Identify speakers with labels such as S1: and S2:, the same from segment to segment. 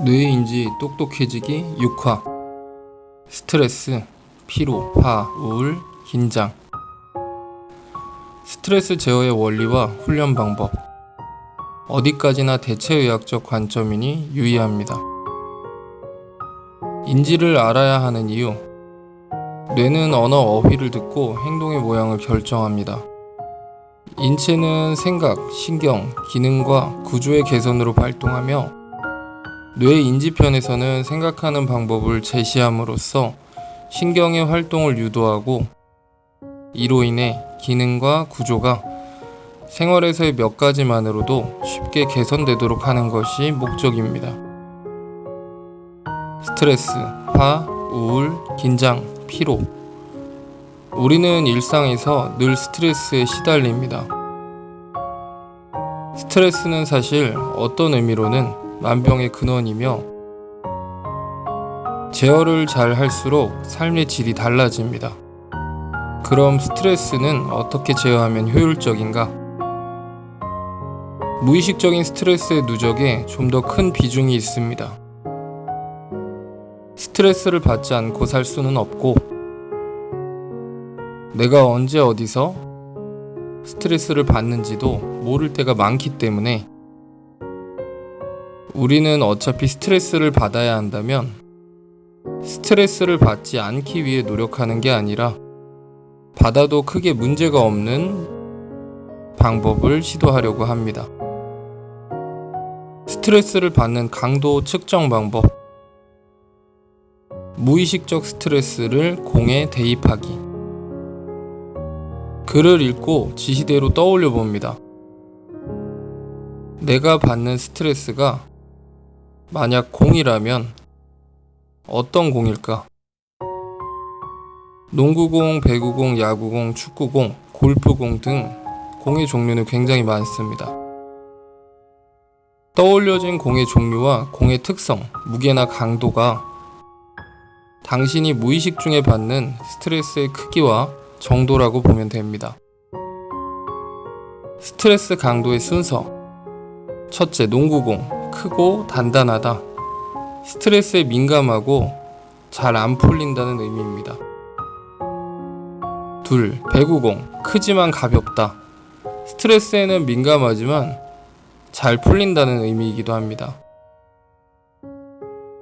S1: 뇌인지 똑똑해지기 6화. 스트레스, 피로, 화, 우울, 긴장. 스트레스 제어의 원리와 훈련 방법. 어디까지나 대체의학적 관점이니 유의합니다. 인지를 알아야 하는 이유. 뇌는 언어 어휘를 듣고 행동의 모양을 결정합니다. 인체는 생각, 신경, 기능과 구조의 개선으로 발동하며 뇌 인지편에서는 생각하는 방법을 제시함으로써 신경의 활동을 유도하고 이로 인해 기능과 구조가 생활에서의 몇 가지만으로도 쉽게 개선되도록 하는 것이 목적입니다. 스트레스, 화, 우울, 긴장, 피로. 우리는 일상에서 늘 스트레스에 시달립니다. 스트레스는 사실 어떤 의미로는 만병의 근원이며 제어를 잘 할수록 삶의 질이 달라집니다. 그럼 스트레스는 어떻게 제어하면 효율적인가? 무의식적인 스트레스의 누적에 좀 더 큰 비중이 있습니다. 스트레스를 받지 않고 살 수는 없고 내가 언제 어디서 스트레스를 받는지도 모를 때가 많기 때문에 우리는 어차피 스트레스를 받아야 한다면 스트레스를 받지 않기 위해 노력하는 게 아니라 받아도 크게 문제가 없는 방법을 시도하려고 합니다. 스트레스를 받는 강도 측정 방법. 무의식적 스트레스를 공에 대입하기. 글을 읽고 지시대로 떠올려 봅니다. 내가 받는 스트레스가 만약 공이라면 어떤 공일까? 농구공, 배구공, 야구공, 축구공, 골프공 등 공의 종류는 굉장히 많습니다. 떠올려진 공의 종류와 공의 특성, 무게나 강도가 당신이 무의식 중에 받는 스트레스의 크기와 정도라고 보면 됩니다. 스트레스 강도의 순서. 첫째, 농구공. 크고 단단하다. 스트레스에 민감하고 잘 안 풀린다는 의미입니다. 둘, 배구공. 크지만 가볍다. 스트레스에는 민감하지만 잘 풀린다는 의미이기도 합니다.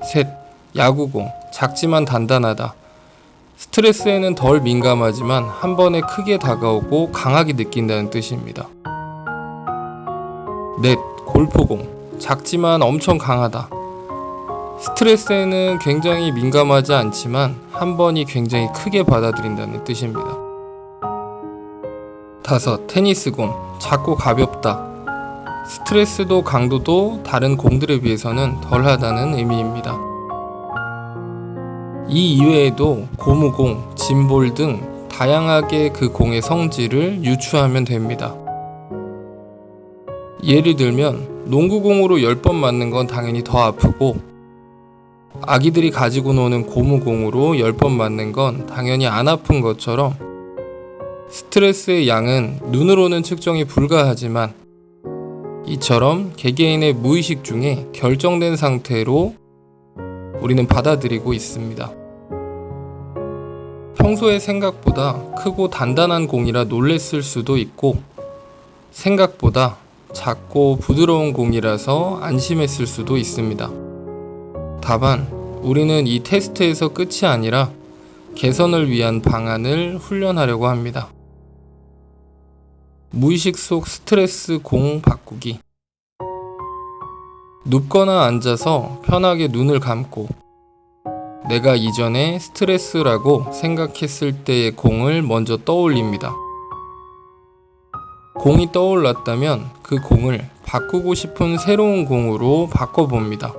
S1: 셋, 야구공. 작지만 단단하다. 스트레스에는 덜 민감하지만 한 번에 크게 다가오고 강하게 느낀다는 뜻입니다. 넷, 골프공. 작지만 엄청 강하다. 스트레스에는 굉장히 민감하지 않지만 한 번이 굉장히 크게 받아들인다는 뜻입니다. 다섯, 테니스공. 작고 가볍다. 스트레스도 강도도 다른 공들에 비해서는 덜하다는 의미입니다. 이 이외에도 고무공, 짐볼 등 다양하게 그 공의 성질을 유추하면 됩니다. 예를 들면 농구공으로 10번 맞는 건 당연히 더 아프고 아기들이 가지고 노는 고무공으로 10번 맞는 건 당연히 안 아픈 것처럼 스트레스의 양은 눈으로는 측정이 불가하지만 이처럼 개개인의 무의식 중에 결정된 상태로 우리는 받아들이고 있습니다. 평소에 생각보다 크고 단단한 공이라 놀랬을 수도 있고 생각보다 작고 부드러운 공이라서 안심했을 수도 있습니다. 다만 우리는 이 테스트에서 끝이 아니라 개선을 위한 방안을 훈련하려고 합니다. 무의식 속 스트레스 공 바꾸기. 눕거나 앉아서 편하게 눈을 감고 내가 이전에 스트레스라고 생각했을 때의 공을 먼저 떠올립니다. 공이 떠올랐다면 그 공을 바꾸고 싶은 새로운 공으로 바꿔봅니다.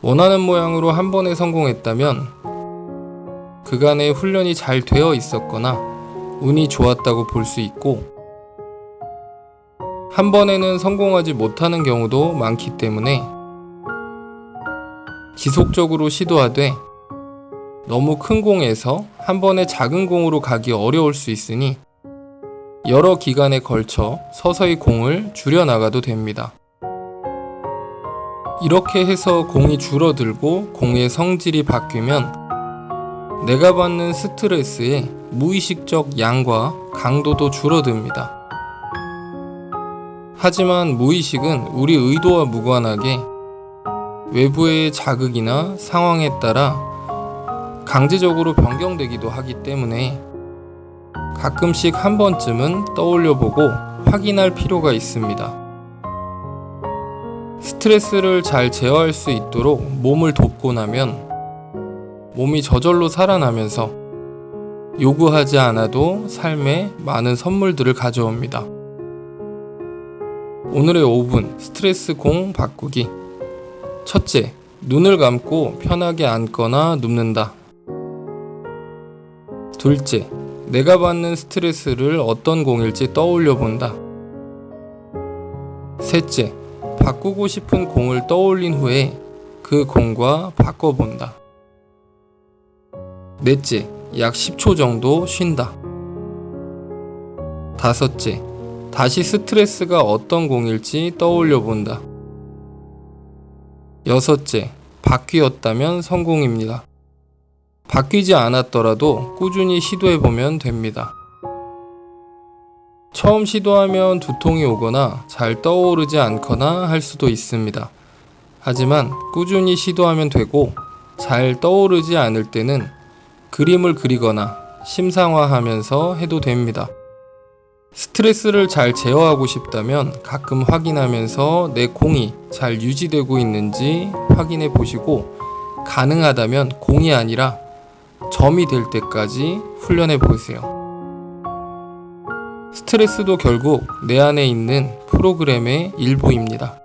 S1: 원하는 모양으로 한 번에 성공했다면 그간의 훈련이 잘 되어 있었거나 운이 좋았다고 볼 수 있고 한 번에는 성공하지 못하는 경우도 많기 때문에 지속적으로 시도하되 너무 큰 공에서 한 번에 작은 공으로 가기 어려울 수 있으니 여러 기간에 걸쳐 서서히 공을 줄여나가도 됩니다. 이렇게 해서 공이 줄어들고 공의 성질이 바뀌면 내가 받는 스트레스의 무의식적 양과 강도도 줄어듭니다. 하지만 무의식은 우리 의도와 무관하게 외부의 자극이나 상황에 따라 강제적으로 변경되기도 하기 때문에 가끔씩 한 번쯤은 떠올려보고 확인할 필요가 있습니다. 스트레스를 잘 제어할 수 있도록 몸을 돕고 나면 몸이 저절로 살아나면서 요구하지 않아도 삶에 많은 선물들을 가져옵니다. 오늘의 5분 스트레스 공 바꾸기. 첫째, 눈을 감고 편하게 앉거나 눕는다. 둘째, 내가 받는 스트레스를 어떤 공일지 떠올려 본다. 셋째, 바꾸고 싶은 공을 떠올린 후에 그 공과 바꿔본다. 넷째, 약 10초 정도 쉰다. 다섯째, 다시 스트레스가 어떤 공일지 떠올려 본다. 여섯째, 바뀌었다면 성공입니다. 바뀌지 않았더라도 꾸준히 시도해보면 됩니다. 처음 시도하면 두통이 오거나 잘 떠오르지 않거나 할 수도 있습니다. 하지만 꾸준히 시도하면 되고 잘 떠오르지 않을 때는 그림을 그리거나 심상화하면서 해도 됩니다. 스트레스를 잘 제어하고 싶다면 가끔 확인하면서 내 공이 잘 유지되고 있는지 확인해 보시고 가능하다면 공이 아니라 점이 될 때까지 훈련해 보세요. 스트레스도 결국 내 안에 있는 프로그램의 일부입니다.